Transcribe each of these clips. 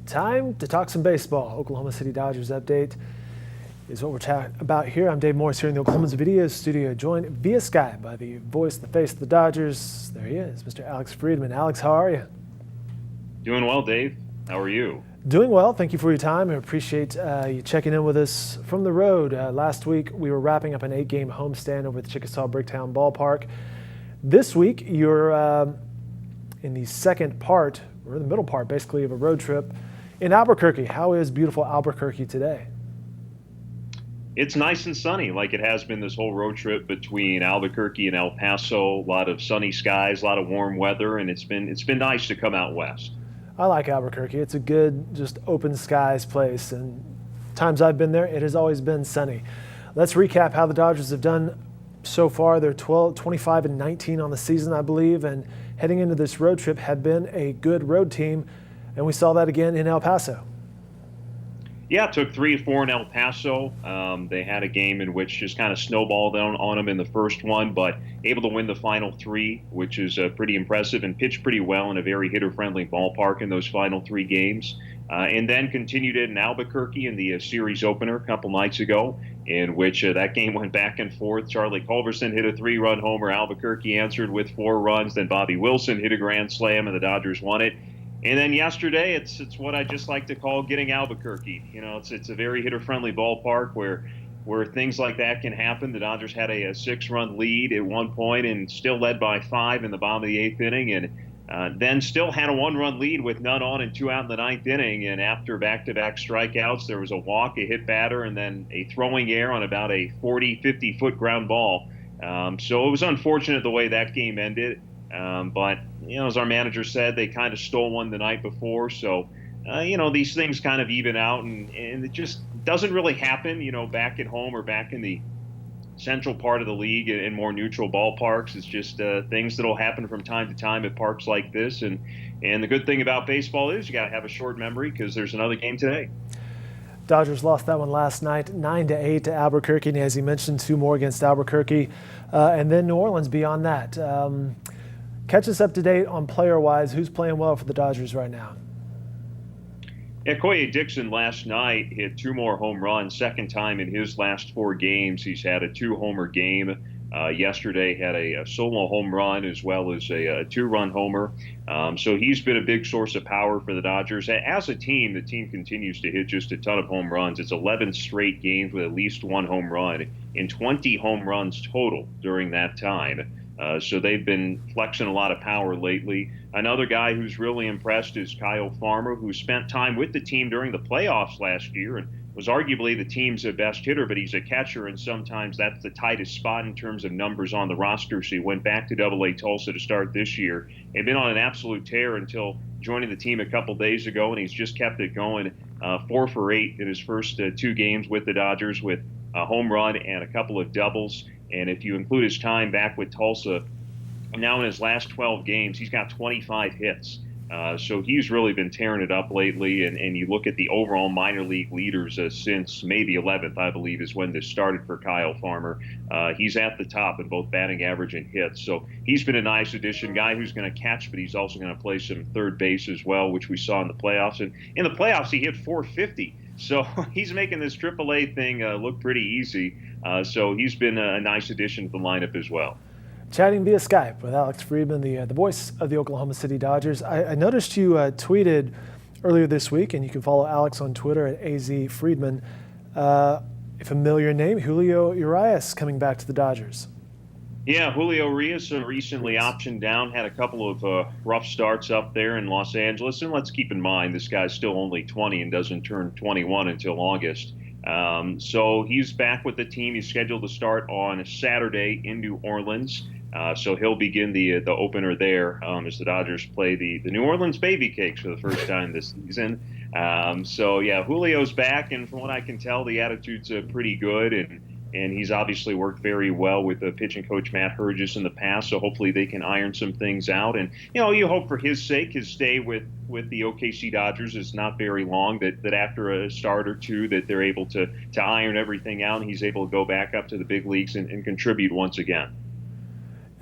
Time to talk some baseball. Oklahoma City Dodgers update is what we're talking about here. I'm Dave Morris here in the Oklahoman's video studio, joined via Skype by the voice, the face of the Dodgers. There he is, Mr. Alex Friedman. Alex, how are you? Doing well, Dave. How are you? Doing well. Thank you for your time. I appreciate you checking in with us from the road. Last week, we were wrapping up an 8-game homestand over at the Chickasaw Bricktown Ballpark. This week, you're in the second part, or the middle part, basically, of a road trip in Albuquerque. How is beautiful Albuquerque today? It's nice and sunny, like it has been this whole road trip between Albuquerque and El Paso. A lot of sunny skies, a lot of warm weather, and it's been nice to come out west. I like Albuquerque. It's a good, just open skies place, and times I've been there, it has always been sunny. Let's recap how the Dodgers have done so far. They're 25-19 on the season, I believe, and heading into this road trip have been a good road team. And we saw that again in El Paso. Yeah, it took 3-4 in El Paso. They had a game in which just kind of snowballed on them in the first one, but able to win the final 3, which is pretty impressive, and pitched pretty well in a very hitter-friendly ballpark in those final 3 games. And then continued it in Albuquerque in the series opener a couple nights ago, in which that game went back and forth. Charlie Culverson hit a 3-run homer. Albuquerque answered with 4 runs. Then Bobby Wilson hit a grand slam, and the Dodgers won it. And then yesterday, it's what I just like to call getting Albuquerque. You know, it's a very hitter-friendly ballpark where things like that can happen. The Dodgers had a 6-run lead at one point and still led by 5 in the bottom of the 8th inning, and then still had a 1-run lead with none on and 2 out in the 9th inning. And after back-to-back strikeouts, there was a walk, a hit batter, and then a throwing error on about a 40, 50-foot ground ball. So it was unfortunate the way that game ended. But, you know, as our manager said, they kind of stole one the night before. So, you know, these things kind of even out, and it just doesn't really happen, you know, back at home or back in the central part of the league in more neutral ballparks. It's just things that'll happen from time to time at parks like this. And the good thing about baseball is you got to have a short memory because there's another game today. Dodgers lost that one last night, 9-8 to Albuquerque. And as you mentioned, 2 more against Albuquerque. And then New Orleans beyond that. Catch us up to date on player-wise. Who's playing well for the Dodgers right now? Yeah, Koye Dixon last night hit 2 more home runs, second time in his last 4 games. He's had a 2-homer game. Yesterday had a solo home run as well as a 2-run homer. So he's been a big source of power for the Dodgers. As a team, the team continues to hit just a ton of home runs. It's 11 straight games with at least 1 home run and 20 home runs total during that time. So they've been flexing a lot of power lately. Another guy who's really impressed is Kyle Farmer, who spent time with the team during the playoffs last year and was arguably the team's best hitter, but he's a catcher, and sometimes that's the tightest spot in terms of numbers on the roster. So he went back to AA Tulsa to start this year and been on an absolute tear until joining the team a couple days ago, and he's just kept it going. 4 for 8 in his first 2 games with the Dodgers with a home run and a couple of doubles. And if you include his time back with Tulsa, now in his last 12 games, he's got 25 hits. So he's really been tearing it up lately. And you look at the overall minor league leaders since May the 11th, I believe, is when this started for Kyle Farmer. He's at the top in both batting average and hits. So he's been a nice addition, guy who's going to catch, but he's also going to play some third base as well, which we saw in the playoffs. And in the playoffs, he hit 450. So he's making this AAA thing look pretty easy. So he's been a nice addition to the lineup as well. Chatting via Skype with Alex Friedman, the voice of the Oklahoma City Dodgers. I noticed you tweeted earlier this week, and you can follow Alex on Twitter at AZFriedman. A familiar name, Julio Urias, coming back to the Dodgers. Yeah, Julio Urias recently optioned down, had a couple of rough starts up there in Los Angeles. And let's keep in mind, this guy's still only 20 and doesn't turn 21 until August. So he's back with the team. He's scheduled to start on Saturday in New Orleans. So he'll begin the opener there as the Dodgers play the New Orleans Baby Cakes for the first time this season. So, yeah, Julio's back, and from what I can tell, the attitude's pretty good, and he's obviously worked very well with the pitching coach Matt Hergis in the past, so hopefully they can iron some things out. And, you know, you hope for his sake, his stay with the OKC Dodgers is not very long, that after a start or two that they're able to iron everything out, and he's able to go back up to the big leagues and contribute once again.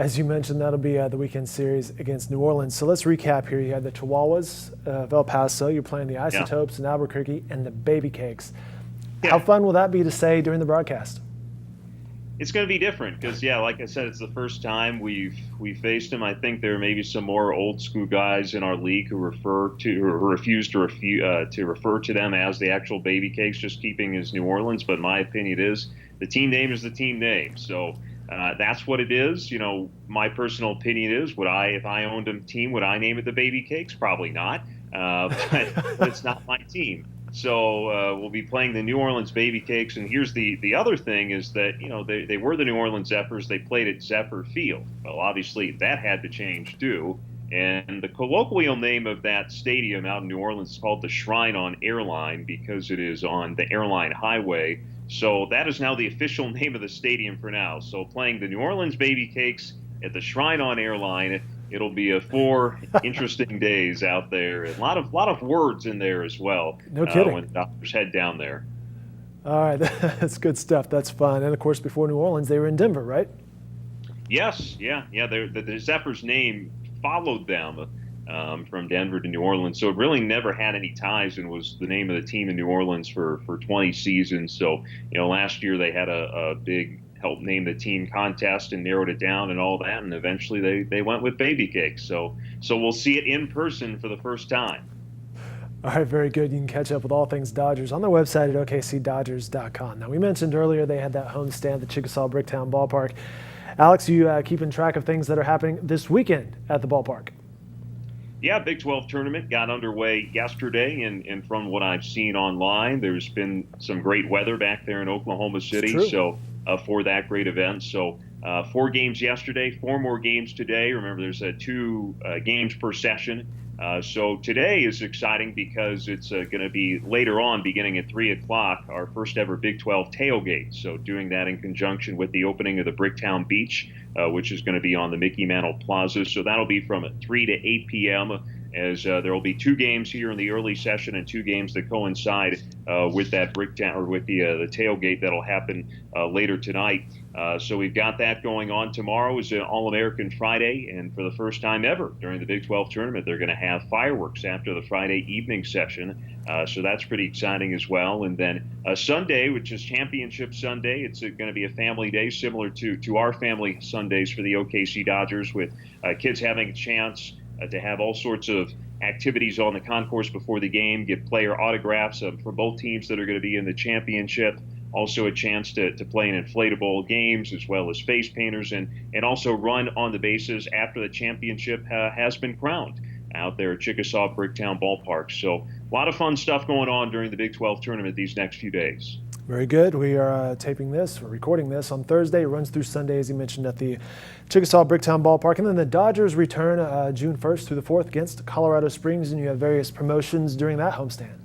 As you mentioned, that'll be the weekend series against New Orleans. So let's recap here. You had the Chihuahuas of El Paso. You're playing the Isotopes in Albuquerque and the Baby Cakes. How fun will that be to say during the broadcast? It's going to be different because, like I said, it's the first time we've faced them. I think there may be some more old school guys in our league who refuse to refer to them as the actual Baby Cakes, just keeping as New Orleans. But my opinion is the team name is the team name. So that's what it is. My personal opinion is, if I owned a team, would I name it the Baby Cakes? Probably not. But it's not my team. So we'll be playing the New Orleans Baby Cakes. And here's the other thing is that, they were the New Orleans Zephyrs. They played at Zephyr Field. Well, obviously that had to change too. And the colloquial name of that stadium out in New Orleans is called the Shrine on Airline because it is on the Airline Highway. So that is now the official name of the stadium for now. So playing the New Orleans Baby Cakes at the Shrine on Airline, it'll be 4 interesting days out there. A lot of words in there as well. No kidding. When the Dodgers head down there. All right, that's good stuff. That's fun. And of course, before New Orleans, they were in Denver, right? Yes, yeah. The Zephyrs name followed them from Denver to New Orleans, so it really never had any ties and was the name of the team in New Orleans for 20 seasons. So last year they had a big help name the team contest and narrowed it down and all that, and eventually they went with Baby Cakes. So we'll see it in person for the first time. All right, very good. You can catch up with all things Dodgers on their website at okcdodgers.com. Now, we mentioned earlier they had that homestand at the Chickasaw Bricktown Ballpark. Alex, you keeping track of things that are happening this weekend at the ballpark? Yeah, Big 12 tournament got underway yesterday, and from what I've seen online, there's been some great weather back there in Oklahoma City. So for that great event. So 4 games yesterday, 4 more games today. Remember, there's 2 games per session. So today is exciting because it's going to be later on, beginning at 3 o'clock, our first ever Big 12 tailgate. So doing that in conjunction with the opening of the Bricktown Beach, which is going to be on the Mickey Mantle Plaza. So that'll be from 3 to 8 p.m. as there will be 2 games here in the early session and 2 games that coincide with that Bricktown or with the tailgate that'll happen later tonight. So we've got that going on. Tomorrow is an All-American Friday, and for the first time ever during the Big 12 tournament, they're going to have fireworks after the Friday evening session. So that's pretty exciting as well. And then Sunday, which is Championship Sunday, it's going to be a family day similar to our family Sundays for the OKC Dodgers, with kids having a chance to have all sorts of activities on the concourse before the game, get player autographs for both teams that are going to be in the championship. Also a chance to play in inflatable games as well as face painters, and also run on the bases after the championship has been crowned out there at Chickasaw Bricktown Ballpark. So a lot of fun stuff going on during the Big 12 tournament these next few days. Very good. We are recording this on Thursday. It runs through Sunday, as you mentioned, at the Chickasaw Bricktown Ballpark. And then the Dodgers return June 1st through the 4th against Colorado Springs, and you have various promotions during that homestand.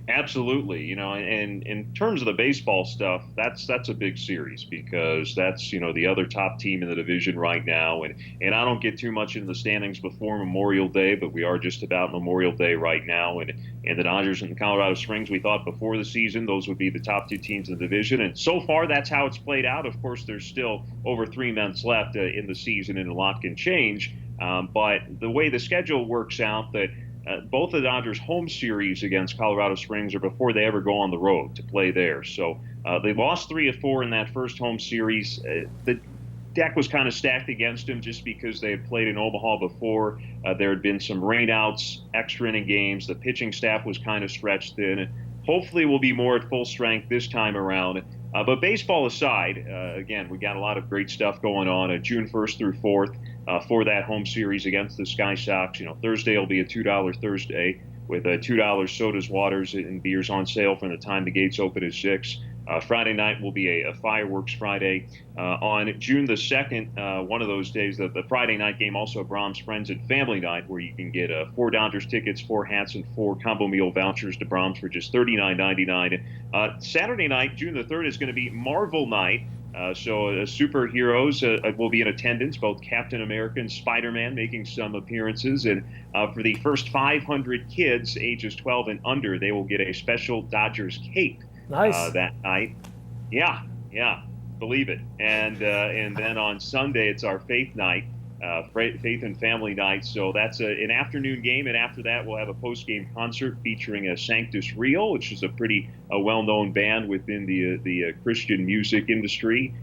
Absolutely. And in terms of the baseball stuff, that's a big series because that's, the other top team in the division right now. And I don't get too much into the standings before Memorial Day, but we are just about Memorial Day right now. And the Dodgers and the Colorado Springs, we thought before the season, those would be the top 2 teams in the division. And so far, that's how it's played out. Of course, there's still over 3 months left in the season, and a lot can change. But the way the schedule works out, that both the Dodgers' home series against Colorado Springs are before they ever go on the road to play there. So they lost 3 of 4 in that first home series. The deck was kind of stacked against them just because they had played in Omaha before. There had been some rainouts, extra inning games. The pitching staff was kind of stretched thin. Hopefully we'll be more at full strength this time around. But baseball aside, again, we got a lot of great stuff going on June 1st through 4th. For that home series against the Sky Sox. Thursday will be a $2 Thursday with $2 sodas, waters, and beers on sale from the time the gates open at 6. Friday night will be a fireworks Friday. On June the 2nd, one of those days, the Friday night game, also a Brahms Friends and Family Night, where you can get 4 Dodgers tickets, 4 hats, and 4 combo meal vouchers to Brahms for just $39.99. Saturday night, June the 3rd, is going to be Marvel Night. So superheroes will be in attendance, both Captain America and Spider-Man making some appearances. And for the first 500 kids ages 12 and under, they will get a special Dodgers cape Nice. that night. Yeah. believe it. And then on Sunday it's our faith night, faith and family night. So that's an afternoon game, and after that we'll have a post-game concert featuring a Sanctus Real, which is a pretty well-known band within the Christian music industry.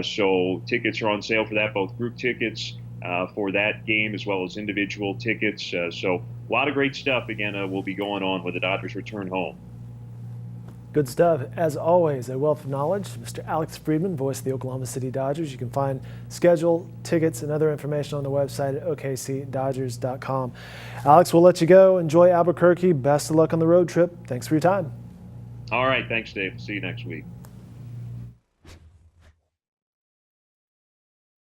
So tickets are on sale for that, both group tickets for that game as well as individual tickets. So a lot of great stuff again will be going on when the Dodgers return home. Good stuff. As always, a wealth of knowledge. Mr. Alex Friedman, voice of the Oklahoma City Dodgers. You can find schedule, tickets, and other information on the website at okcdodgers.com. Alex, we'll let you go. Enjoy Albuquerque. Best of luck on the road trip. Thanks for your time. All right. Thanks, Dave. See you next week.